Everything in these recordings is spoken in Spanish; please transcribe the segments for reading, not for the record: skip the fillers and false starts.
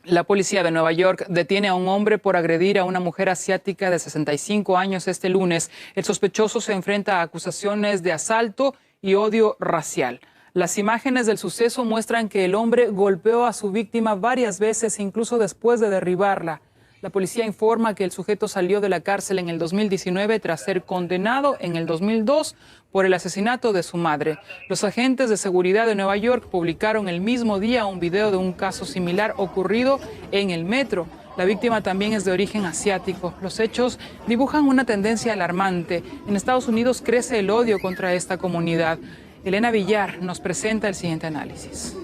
La policía de Nueva York detiene a un hombre por agredir a una mujer asiática de 65 años este lunes. El sospechoso se enfrenta a acusaciones de asalto y odio racial. Las imágenes del suceso muestran que el hombre golpeó a su víctima varias veces, incluso después de derribarla. La policía informa que el sujeto salió de la cárcel en el 2019 tras ser condenado en el 2002 por el asesinato de su madre. Los agentes de seguridad de Nueva York publicaron el mismo día un video de un caso similar ocurrido en el metro. La víctima también es de origen asiático. Los hechos dibujan una tendencia alarmante. En Estados Unidos crece el odio contra esta comunidad. Elena Villar nos presenta el siguiente análisis.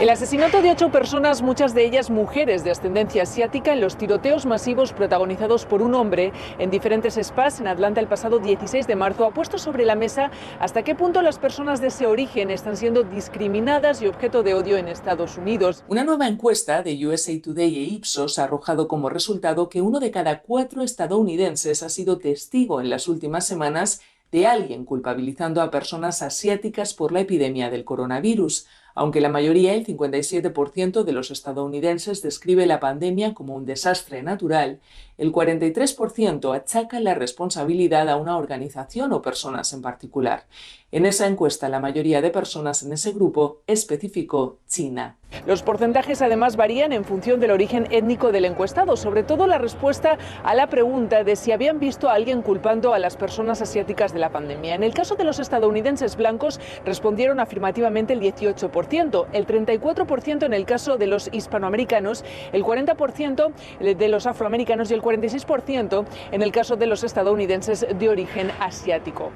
El asesinato de 8 personas, muchas de ellas mujeres de ascendencia asiática, en los tiroteos masivos protagonizados por un hombre en diferentes spas en Atlanta el pasado 16 de marzo, ha puesto sobre la mesa hasta qué punto las personas de ese origen están siendo discriminadas y objeto de odio en Estados Unidos. Una nueva encuesta de USA Today e Ipsos ha arrojado como resultado que 1 de cada 4 estadounidenses ha sido testigo en las últimas semanas de alguien culpabilizando a personas asiáticas por la epidemia del coronavirus. Aunque la mayoría, el 57% de los estadounidenses, describe la pandemia como un desastre natural, el 43% achaca la responsabilidad a una organización o personas en particular. En esa encuesta, la mayoría de personas en ese grupo especificó China. Los porcentajes además varían en función del origen étnico del encuestado, sobre todo la respuesta a la pregunta de si habían visto a alguien culpando a las personas asiáticas de la pandemia. En el caso de los estadounidenses blancos respondieron afirmativamente el 18%, el 34% en el caso de los hispanoamericanos, el 40% de los afroamericanos y el 46% en el caso de los estadounidenses de origen asiático.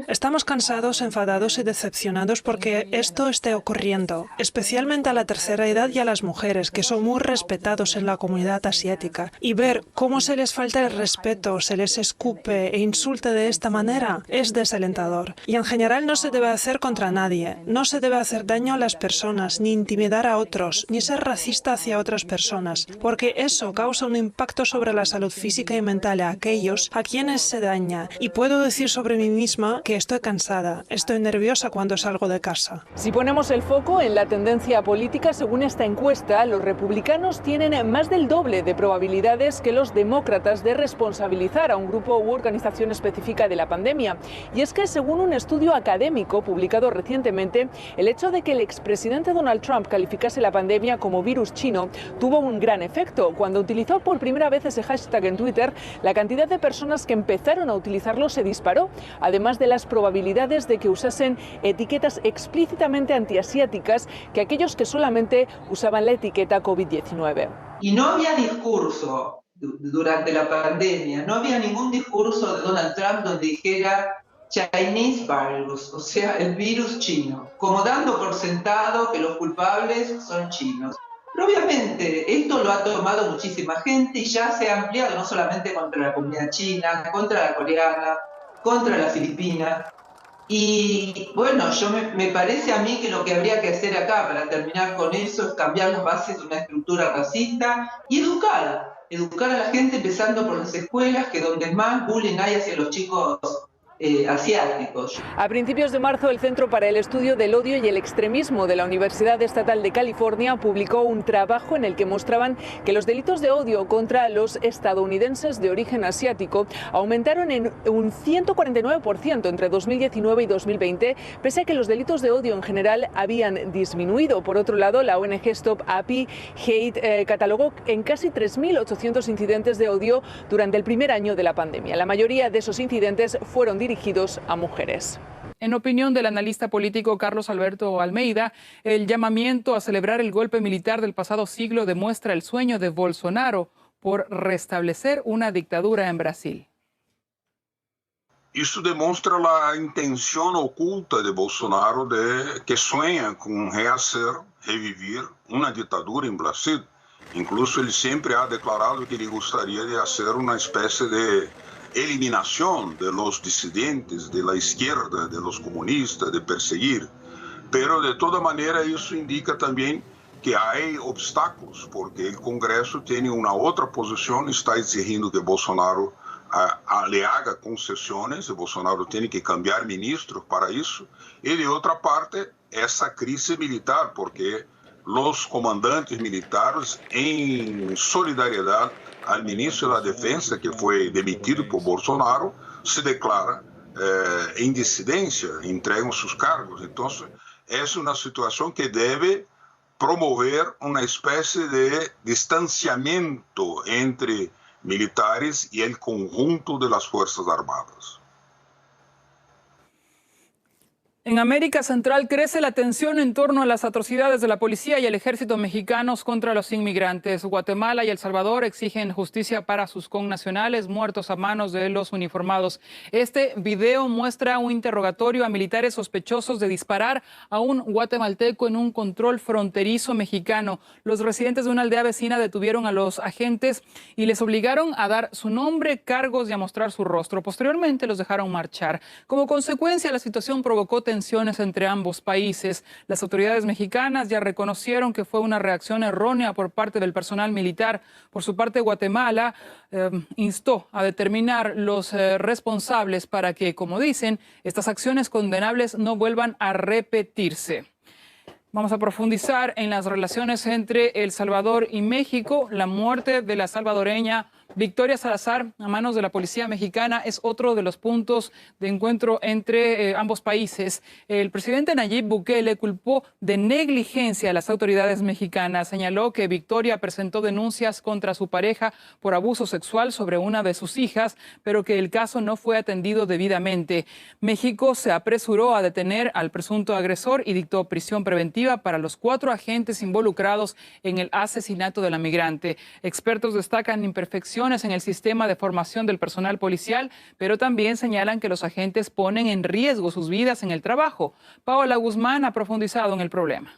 Estamos cansados, enfadados y decepcionados porque esto esté ocurriendo, especialmente a la tercera edad y a las mujeres, que son muy respetados en la comunidad asiática. Y ver cómo se les falta el respeto, se les escupe e insulta de esta manera es desalentador. Y en general no se debe hacer contra nadie. No se debe hacer daño a las personas, ni intimidar a otros, ni ser racista hacia otras personas, porque eso causa un impacto sobre la salud física y mental a aquellos a quienes se daña. Y puedo decir sobre mí misma que estoy cansada, estoy nerviosa cuando salgo de casa. Si ponemos el foco en la tendencia política, según esta encuesta, los republicanos tienen más del doble de probabilidades que los demócratas de responsabilizar a un grupo u organización específica de la pandemia. Y es que, según un estudio académico publicado recientemente, el hecho de que el expresidente Donald Trump calificase la pandemia como virus chino tuvo un gran efecto. Cuando utilizó por primera vez ese hashtag en Twitter, la cantidad de personas que empezaron a utilizarlo se disparó, además de las probabilidades de que usasen etiquetas explícitamente antiasiáticas que aquellos que solamente usaban la etiqueta COVID-19. Y no había discurso durante la pandemia, no había ningún discurso de Donald Trump donde dijera Chinese virus, o sea, el virus chino, como dando por sentado que los culpables son chinos. Pero obviamente esto lo ha tomado muchísima gente y ya se ha ampliado no solamente contra la comunidad china, contra la coreana, contra la filipina. Y bueno, me parece a mí que lo que habría que hacer acá para terminar con eso es cambiar las bases de una estructura racista y educar a la gente empezando por las escuelas, que donde más bullying hay hacia los chicos asiáticos. A principios de marzo, el Centro para el Estudio del Odio y el Extremismo de la Universidad Estatal de California publicó un trabajo en el que mostraban que los delitos de odio contra los estadounidenses de origen asiático aumentaron en un 149% entre 2019 y 2020, pese a que los delitos de odio en general habían disminuido. Por otro lado, la ONG Stop Happy Hate catalogó en casi 3.800 incidentes de odio durante el primer año de la pandemia. La mayoría de esos incidentes fueron dirigidos a mujeres. En opinión del analista político Carlos Alberto Almeida, el llamamiento a celebrar el golpe militar del pasado siglo demuestra el sueño de Bolsonaro por restablecer una dictadura en Brasil. Isso demonstra a intenção oculta de Bolsonaro que sonha com revivir uma ditadura em Brasil. Incluso ele sempre ha declarado que ele gostaria de fazer uma espécie de eliminación de los disidentes, de la izquierda, de los comunistas, de perseguir. Pero de toda manera eso indica también que hay obstáculos, porque el Congreso tiene una otra posición, está exigiendo que Bolsonaro le haga concesiones, y Bolsonaro tiene que cambiar ministros para eso. Y de otra parte, esa crisis militar, porque los comandantes militares, en solidaridad al ministro de la Defensa, que fue demitido por Bolsonaro, se declara en disidencia, entregan sus cargos. Entonces, es una situación que debe promover una especie de distanciamiento entre militares y el conjunto de las Fuerzas Armadas. En América Central crece la tensión en torno a las atrocidades de la policía y el ejército mexicanos contra los inmigrantes. Guatemala y El Salvador exigen justicia para sus connacionales muertos a manos de los uniformados. Este video muestra un interrogatorio a militares sospechosos de disparar a un guatemalteco en un control fronterizo mexicano. Los residentes de una aldea vecina detuvieron a los agentes y les obligaron a dar su nombre, cargos y a mostrar su rostro. Posteriormente los dejaron marchar. Como consecuencia, la situación provocó tensiones entre ambos países. Las autoridades mexicanas ya reconocieron que fue una reacción errónea por parte del personal militar. Por su parte, Guatemala instó a determinar los responsables para que, como dicen, estas acciones condenables no vuelvan a repetirse. Vamos a profundizar en las relaciones entre El Salvador y México. La muerte de la salvadoreña Victoria Salazar a manos de la policía mexicana es otro de los puntos de encuentro entre ambos países. El presidente Nayib Bukele culpó de negligencia a las autoridades mexicanas. Señaló que Victoria presentó denuncias contra su pareja por abuso sexual sobre una de sus hijas, pero que el caso no fue atendido debidamente. México se apresuró a detener al presunto agresor y dictó prisión preventiva para los 4 agentes involucrados en el asesinato de la migrante. Expertos destacan imperfecciones en el sistema de formación del personal policial, pero también señalan que los agentes ponen en riesgo sus vidas en el trabajo. Paola Guzmán ha profundizado en el problema.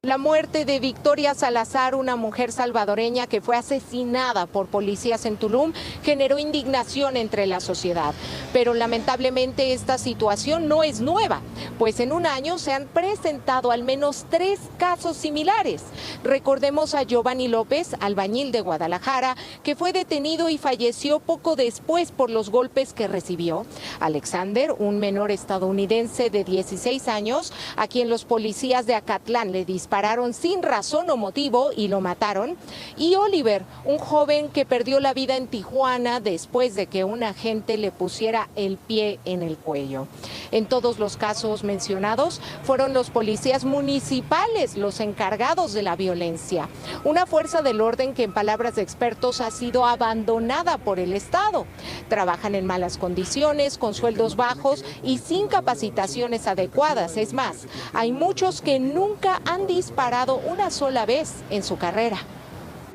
La muerte de Victoria Salazar, una mujer salvadoreña que fue asesinada por policías en Tulum, generó indignación entre la sociedad. Pero lamentablemente esta situación no es nueva, pues en un año se han presentado al menos 3 casos similares. Recordemos a Giovanni López, albañil de Guadalajara, que fue detenido y falleció poco después por los golpes que recibió. Alexander, un menor estadounidense de 16 años, a quien los policías de Acatlán le dispararon sin razón o motivo y lo mataron. Y Oliver, un joven que perdió la vida en Tijuana después de que un agente le pusiera el pie en el cuello. En todos los casos mencionados fueron los policías municipales los encargados de la violencia. Una fuerza del orden que, en palabras de expertos, ha sido abandonada por el Estado. Trabajan en malas condiciones, con sueldos bajos y sin capacitaciones adecuadas. Es más, hay muchos que nunca han disparado una sola vez en su carrera.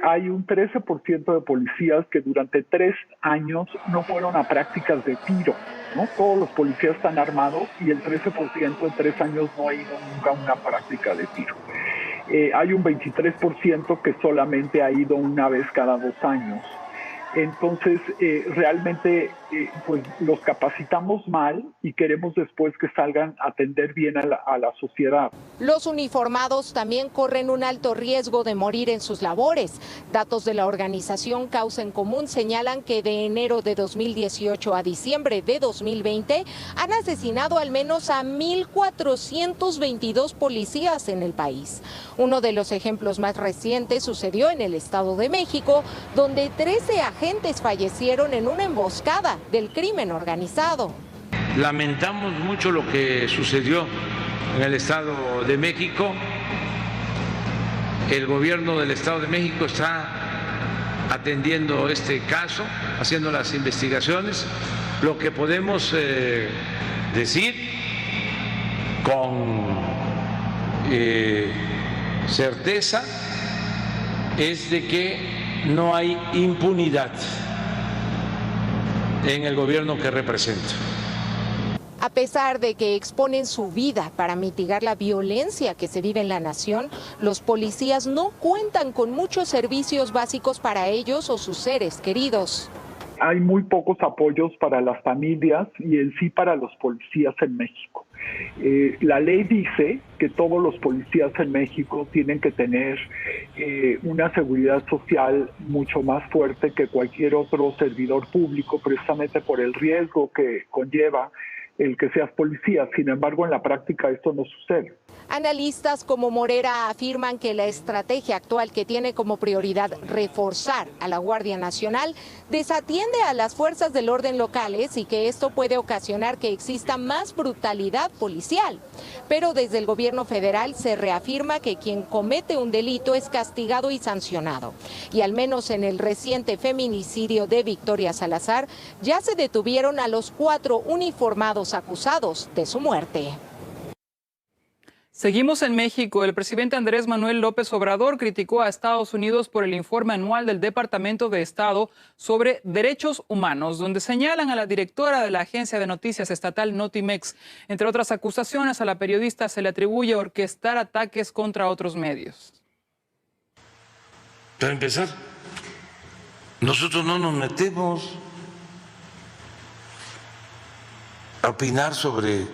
Hay un 13% de policías que durante 3 años no fueron a prácticas de tiro, ¿no? Todos los policías están armados y el 13% en 3 años no ha ido nunca a una práctica de tiro. Hay un 23% que solamente ha ido una vez cada 2 años. Entonces, realmente pues los capacitamos mal y queremos después que salgan a atender bien a la sociedad. Los uniformados también corren un alto riesgo de morir en sus labores. Datos de la organización Causa en Común señalan que de enero de 2018 a diciembre de 2020 han asesinado al menos a 1,422 policías en el país. Uno de los ejemplos más recientes sucedió en el Estado de México, donde 13 agentes fallecieron en una emboscada del crimen organizado. Lamentamos mucho lo que sucedió en el Estado de México. El gobierno del Estado de México está atendiendo este caso, haciendo las investigaciones. Lo que podemos decir con certeza es de que no hay impunidad en el gobierno que represento. A pesar de que exponen su vida para mitigar la violencia que se vive en la nación, los policías no cuentan con muchos servicios básicos para ellos o sus seres queridos. Hay muy pocos apoyos para las familias y en sí para los policías en México. La ley dice que todos los policías en México tienen que tener una seguridad social mucho más fuerte que cualquier otro servidor público, precisamente por el riesgo que conlleva el que seas policía. Sin embargo, en la práctica esto no sucede. Analistas como Morera afirman que la estrategia actual, que tiene como prioridad reforzar a la Guardia Nacional, desatiende a las fuerzas del orden locales y que esto puede ocasionar que exista más brutalidad policial. Pero desde el gobierno federal se reafirma que quien comete un delito es castigado y sancionado. Y al menos en el reciente feminicidio de Victoria Salazar, ya se detuvieron a los 4 uniformados acusados de su muerte. Seguimos en México. El presidente Andrés Manuel López Obrador criticó a Estados Unidos por el informe anual del Departamento de Estado sobre Derechos Humanos, donde señalan a la directora de la agencia de noticias estatal Notimex. Entre otras acusaciones, a la periodista se le atribuye orquestar ataques contra otros medios. Para empezar, nosotros no nos metemos a opinar sobre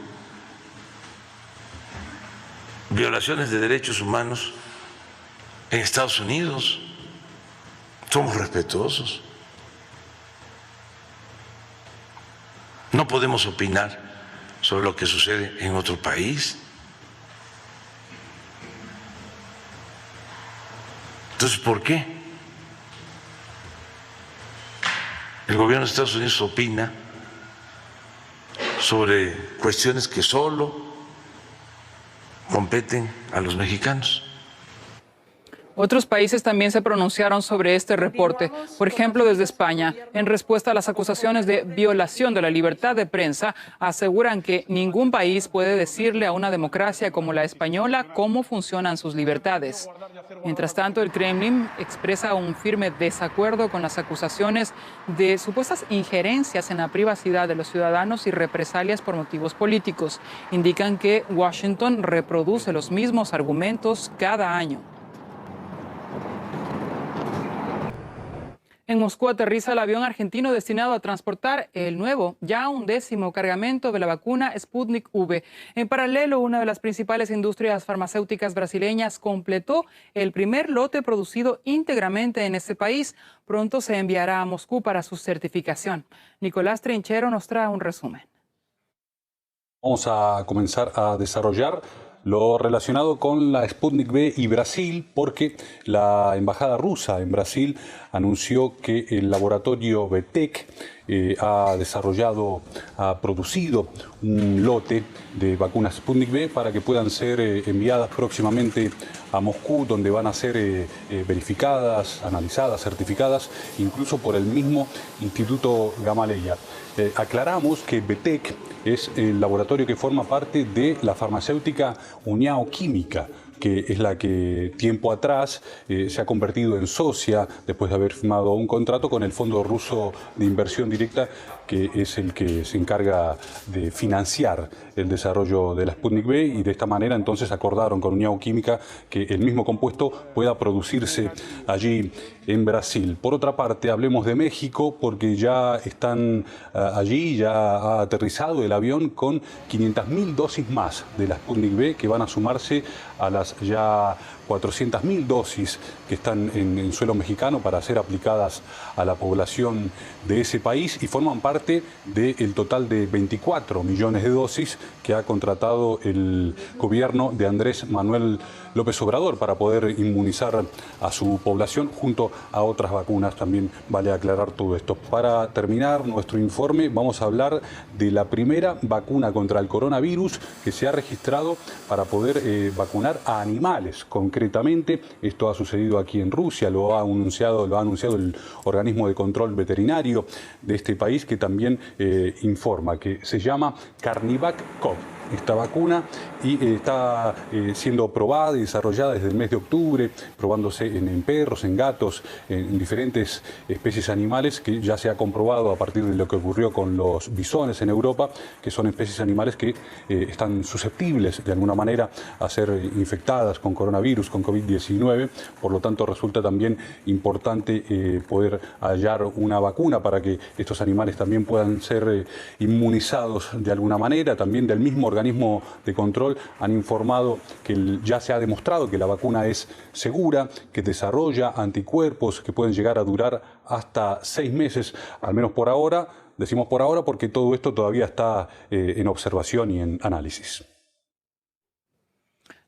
violaciones de derechos humanos en Estados Unidos. Somos respetuosos. No podemos opinar sobre lo que sucede en otro país. Entonces, ¿por qué el gobierno de Estados Unidos opina sobre cuestiones que solo competen a los mexicanos? Otros países también se pronunciaron sobre este reporte. Por ejemplo, desde España, en respuesta a las acusaciones de violación de la libertad de prensa, aseguran que ningún país puede decirle a una democracia como la española cómo funcionan sus libertades. Mientras tanto, el Kremlin expresa un firme desacuerdo con las acusaciones de supuestas injerencias en la privacidad de los ciudadanos y represalias por motivos políticos. Indican que Washington reproduce los mismos argumentos cada año. En Moscú aterriza el avión argentino destinado a transportar el nuevo, ya 11º cargamento de la vacuna Sputnik V. En paralelo, una de las principales industrias farmacéuticas brasileñas completó el primer lote producido íntegramente en ese país. Pronto se enviará a Moscú para su certificación. Nicolás Trinchero nos trae un resumen. Vamos a comenzar a desarrollar lo relacionado con la Sputnik V y Brasil, porque la embajada rusa en Brasil anunció que el laboratorio BTEC ha producido un lote de vacunas Sputnik V para que puedan ser enviadas próximamente a Moscú, donde van a ser verificadas, analizadas, certificadas, incluso por el mismo Instituto Gamaleya. Aclaramos que BTEC es el laboratorio que forma parte de la farmacéutica União Química, que es la que tiempo atrás se ha convertido en socia después de haber firmado un contrato con el Fondo Ruso de Inversión Directa, que es el que se encarga de financiar el desarrollo de la Sputnik V, y de esta manera entonces acordaron con União Química que el mismo compuesto pueda producirse allí en Brasil. Por otra parte, hablemos de México, porque ya están allí, ya ha aterrizado el avión con 500.000 dosis más de la Sputnik V, que van a sumarse a las ya 400.000 dosis que están en suelo mexicano para ser aplicadas a la población de ese país, y forman parte del total de 24 millones de dosis que ha contratado el gobierno de Andrés Manuel López Obrador para poder inmunizar a su población junto a otras vacunas. También vale aclarar todo esto. Para terminar nuestro informe, vamos a hablar de la primera vacuna contra el coronavirus que se ha registrado para poder vacunar a animales. Concretamente, esto ha sucedido aquí en Rusia, lo ha anunciado el organismo de control veterinario de este país, que también informa que se llama Carnivac-Cov. Esta vacuna está siendo probada y desarrollada desde el mes de octubre, probándose en perros, en gatos, en diferentes especies animales, que ya se ha comprobado a partir de lo que ocurrió con los bisones en Europa, que son especies animales que están susceptibles de alguna manera a ser infectadas con coronavirus, con COVID-19. Por lo tanto, resulta también importante poder hallar una vacuna para que estos animales también puedan ser inmunizados de alguna manera. También del mismo organismo de control han informado que ya se ha demostrado que la vacuna es segura, que desarrolla anticuerpos que pueden llegar a durar hasta 6 meses, al menos por ahora. Decimos por ahora porque todo esto todavía está en observación y en análisis.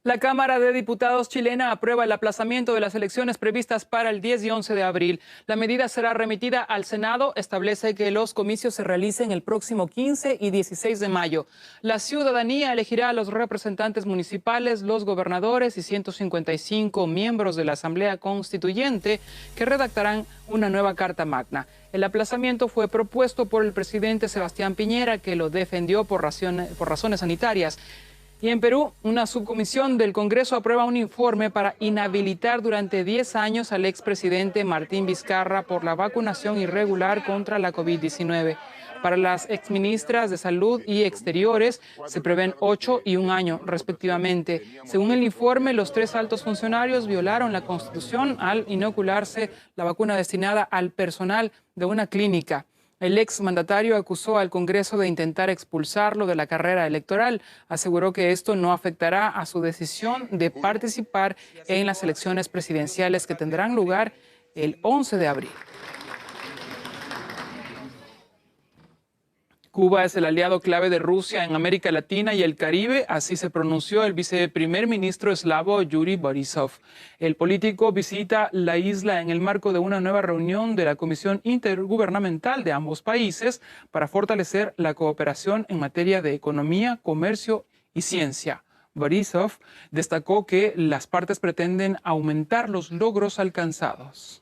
La Cámara de Diputados chilena aprueba el aplazamiento de las elecciones previstas para el 10 y 11 de abril. La medida será remitida al Senado. Establece que los comicios se realicen el próximo 15 y 16 de mayo. La ciudadanía elegirá a los representantes municipales, los gobernadores y 155 miembros de la Asamblea Constituyente que redactarán una nueva Carta Magna. El aplazamiento fue propuesto por el presidente Sebastián Piñera, que lo defendió por razones sanitarias. Y en Perú, una subcomisión del Congreso aprueba un informe para inhabilitar durante 10 años al expresidente Martín Vizcarra por la vacunación irregular contra la COVID-19. Para las exministras de Salud y Exteriores se prevén 8 y 1 año, respectivamente. Según el informe, los 3 altos funcionarios violaron la Constitución al inocularse la vacuna destinada al personal de una clínica. El exmandatario acusó al Congreso de intentar expulsarlo de la carrera electoral. Aseguró que esto no afectará a su decisión de participar en las elecciones presidenciales que tendrán lugar el 11 de abril. Cuba es el aliado clave de Rusia en América Latina y el Caribe, así se pronunció el viceprimer ministro eslavo Yuri Borisov. El político visita la isla en el marco de una nueva reunión de la Comisión Intergubernamental de ambos países para fortalecer la cooperación en materia de economía, comercio y ciencia. Borisov destacó que las partes pretenden aumentar los logros alcanzados.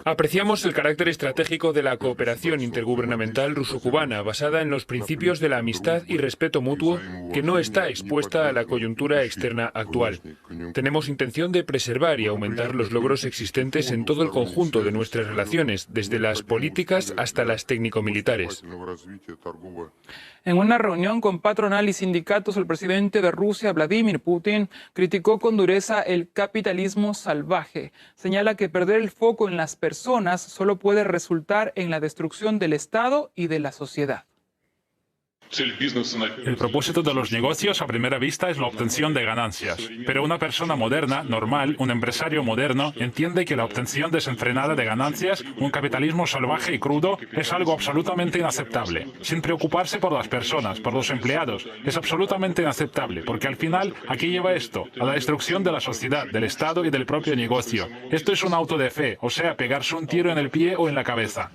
Apreciamos el carácter estratégico de la cooperación intergubernamental ruso-cubana basada en los principios de la amistad y respeto mutuo que no está expuesta a la coyuntura externa actual. Tenemos intención de preservar y aumentar los logros existentes en todo el conjunto de nuestras relaciones, desde las políticas hasta las técnico-militares. En una reunión con patronal y sindicatos, el presidente de Rusia, Vladimir Putin, criticó con dureza el capitalismo salvaje. Señala que perder el foco en las personas solo puede resultar en la destrucción del Estado y de la sociedad. El propósito de los negocios a primera vista es la obtención de ganancias, pero una persona moderna, normal, un empresario moderno, entiende que la obtención desenfrenada de ganancias, un capitalismo salvaje y crudo, es algo absolutamente inaceptable. Sin preocuparse por las personas, por los empleados, es absolutamente inaceptable, porque al final, ¿a qué lleva esto? A la destrucción de la sociedad, del Estado y del propio negocio. Esto es un auto de fe, o sea, pegarse un tiro en el pie o en la cabeza.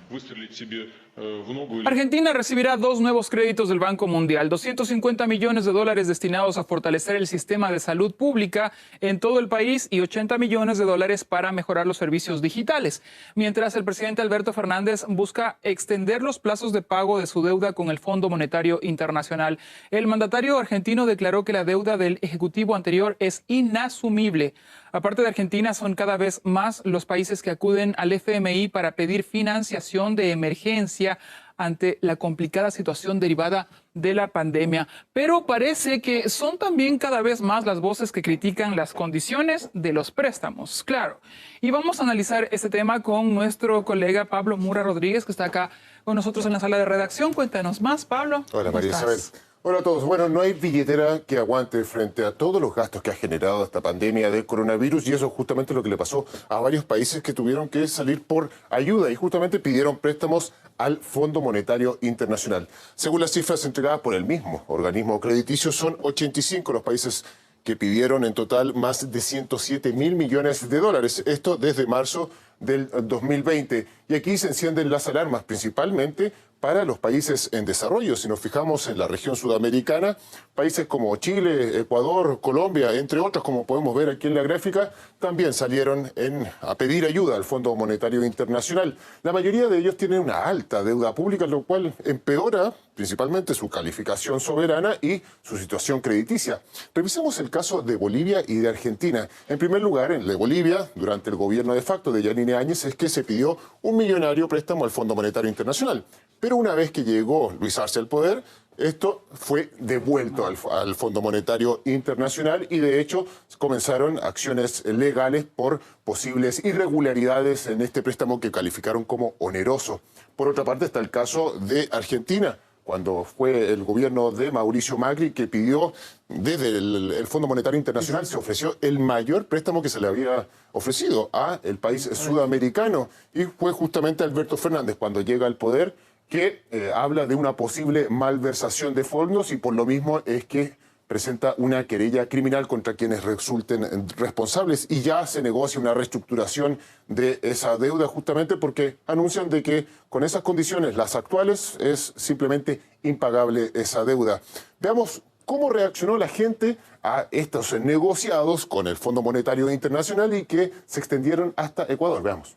Argentina recibirá 2 nuevos créditos del Banco Mundial, $250 millones destinados a fortalecer el sistema de salud pública en todo el país y $80 millones para mejorar los servicios digitales. Mientras el presidente Alberto Fernández busca extender los plazos de pago de su deuda con el Fondo Monetario Internacional. El mandatario argentino declaró que la deuda del ejecutivo anterior es inasumible. Aparte de Argentina, son cada vez más los países que acuden al FMI para pedir financiación de emergencia ante la complicada situación derivada de la pandemia. Pero parece que son también cada vez más las voces que critican las condiciones de los préstamos. Claro. Y vamos a analizar este tema con nuestro colega Pablo Mura Rodríguez, que está acá con nosotros en la sala de redacción. Cuéntanos más, Pablo. Hola, María Isabel. Hola a todos. Bueno, no hay billetera que aguante frente a todos los gastos que ha generado esta pandemia del coronavirus, y eso es justamente lo que le pasó a varios países que tuvieron que salir por ayuda y justamente pidieron préstamos al Fondo Monetario Internacional. Según las cifras entregadas por el mismo organismo crediticio, son 85 los países que pidieron en total más de 107 mil millones de dólares. Esto desde marzo del 2020. Y aquí se encienden las alarmas, principalmente para los países en desarrollo. Si nos fijamos en la región sudamericana, países como Chile, Ecuador, Colombia, entre otros, como podemos ver aquí en la gráfica, también salieron a pedir ayuda al Fondo Monetario Internacional. La mayoría de ellos tienen una alta deuda pública, lo cual empeora principalmente su calificación soberana y su situación crediticia. Revisemos el caso de Bolivia y de Argentina. En primer lugar, en Bolivia, durante el gobierno de facto de Yanine Áñez, es que se pidió un millonario préstamo al Fondo Monetario Internacional. Pero una vez que llegó Luis Arce al poder, esto fue devuelto al Fondo Monetario Internacional y de hecho comenzaron acciones legales por posibles irregularidades en este préstamo que calificaron como oneroso. Por otra parte está el caso de Argentina. cuando fue el gobierno de Mauricio Macri, que pidió desde el Fondo Monetario Internacional, se ofreció el mayor préstamo que se le había ofrecido a el país sudamericano, y fue justamente Alberto Fernández, cuando llega al poder, que habla de una posible malversación de fondos, y por lo mismo es que presenta una querella criminal contra quienes resulten responsables, y ya se negocia una reestructuración de esa deuda, justamente porque anuncian de que con esas condiciones, las actuales, es simplemente impagable esa deuda. Veamos cómo reaccionó la gente a estos negociados con el Fondo Monetario Internacional y que se extendieron hasta Ecuador. Veamos.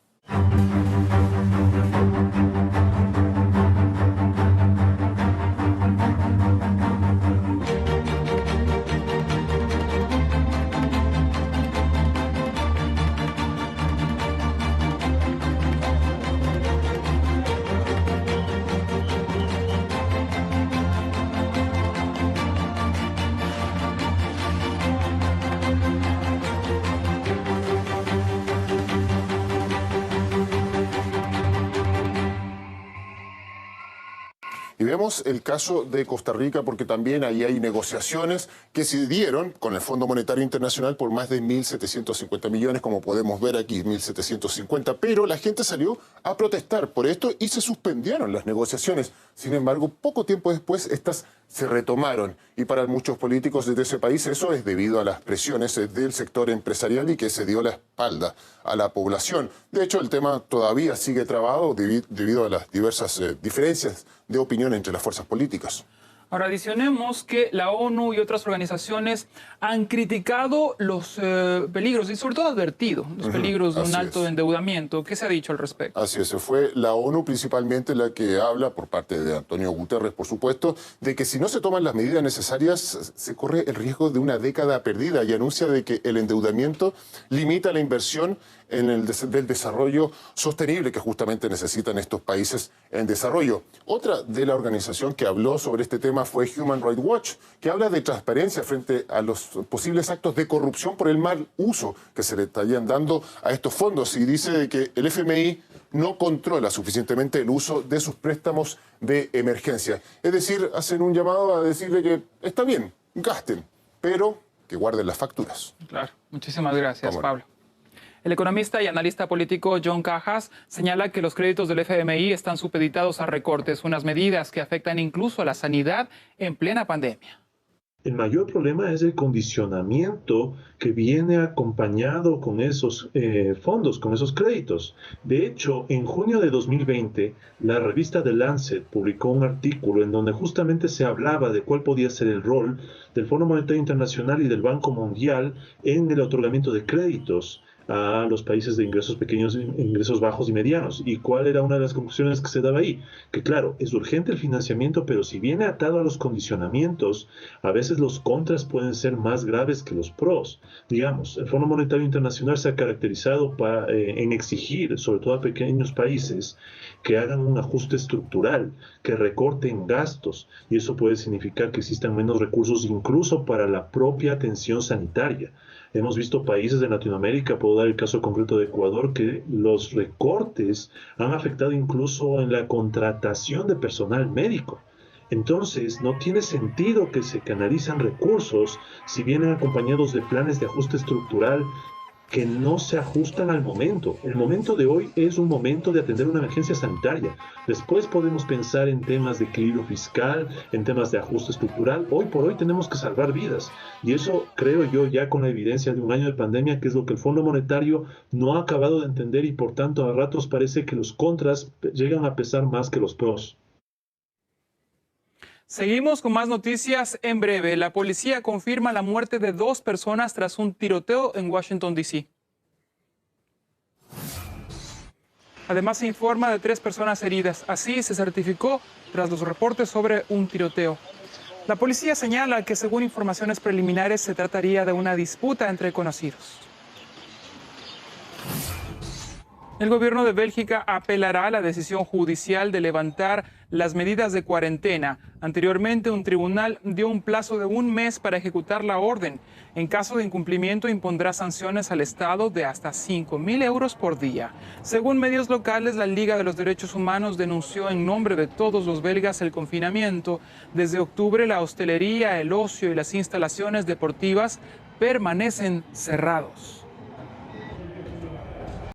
Y vemos el caso de Costa Rica, porque también ahí hay negociaciones que se dieron con el Fondo Monetario Internacional por más de 1.750 millones, como podemos ver aquí, 1.750, pero la gente salió a protestar por esto y se suspendieron las negociaciones. Sin embargo, poco tiempo después estas se retomaron, y para muchos políticos de ese país eso es debido a las presiones del sector empresarial y que se dio la espalda a la población. De hecho, el tema todavía sigue trabado debido a las diversas diferencias de opinión entre las fuerzas políticas. Ahora, adicionemos que la ONU y otras organizaciones han criticado los peligros y sobre todo advertido los peligros de un alto endeudamiento. ¿Qué se ha dicho al respecto? Así es, fue la ONU principalmente la que habla, por parte de Antonio Guterres, por supuesto, de que si no se toman las medidas necesarias se corre el riesgo de una década perdida, y anuncia de que el endeudamiento limita la inversión en del desarrollo sostenible que justamente necesitan estos países en desarrollo. Otra de la organización que habló sobre este tema fue Human Rights Watch, que habla de transparencia frente a los posibles actos de corrupción por el mal uso que se le estarían dando a estos fondos, y dice de que el FMI no controla suficientemente el uso de sus préstamos de emergencia. Es decir, hacen un llamado a decirle que está bien, gasten, pero que guarden las facturas. Claro, muchísimas gracias, Pablo. El economista y analista político John Cajas señala que los créditos del FMI están supeditados a recortes, unas medidas que afectan incluso a la sanidad en plena pandemia. El mayor problema es el condicionamiento que viene acompañado con esos fondos, con esos créditos. De hecho, en junio de 2020, la revista The Lancet publicó un artículo en donde justamente se hablaba de cuál podía ser el rol del Fondo Monetario Internacional y del Banco Mundial en el otorgamiento de créditos a los países de ingresos pequeños, ingresos bajos y medianos. ¿Y cuál era una de las conclusiones que se daba ahí? Que claro, es urgente el financiamiento, pero si viene atado a los condicionamientos, a veces los contras pueden ser más graves que los pros. Digamos, el Fondo Monetario Internacional se ha caracterizado en exigir, sobre todo a pequeños países, que hagan un ajuste estructural, que recorten gastos, y eso puede significar que existan menos recursos incluso para la propia atención sanitaria. Hemos visto países de Latinoamérica, puedo dar el caso concreto de Ecuador, que los recortes han afectado incluso en la contratación de personal médico. Entonces, no tiene sentido que se canalizan recursos si vienen acompañados de planes de ajuste estructural que no se ajustan al momento. El momento de hoy es un momento de atender una emergencia sanitaria. Después podemos pensar en temas de equilibrio fiscal, en temas de ajuste estructural. Hoy por hoy tenemos que salvar vidas. Y eso creo yo ya con la evidencia de un año de pandemia, que es lo que el Fondo Monetario no ha acabado de entender, y por tanto a ratos parece que los contras llegan a pesar más que los pros. Seguimos con más noticias en breve. La policía confirma la muerte de 2 personas tras un tiroteo en Washington, D.C. Además, se informa de 3 personas heridas. Así se certificó tras los reportes sobre un tiroteo. La policía señala que, según informaciones preliminares, se trataría de una disputa entre conocidos. El gobierno de Bélgica apelará a la decisión judicial de levantar las medidas de cuarentena. Anteriormente, un tribunal dio un plazo de 1 mes para ejecutar la orden. En caso de incumplimiento, impondrá sanciones al Estado de hasta 5.000 euros por día. Según medios locales, la Liga de los Derechos Humanos denunció en nombre de todos los belgas el confinamiento. Desde octubre, la hostelería, el ocio y las instalaciones deportivas permanecen cerrados.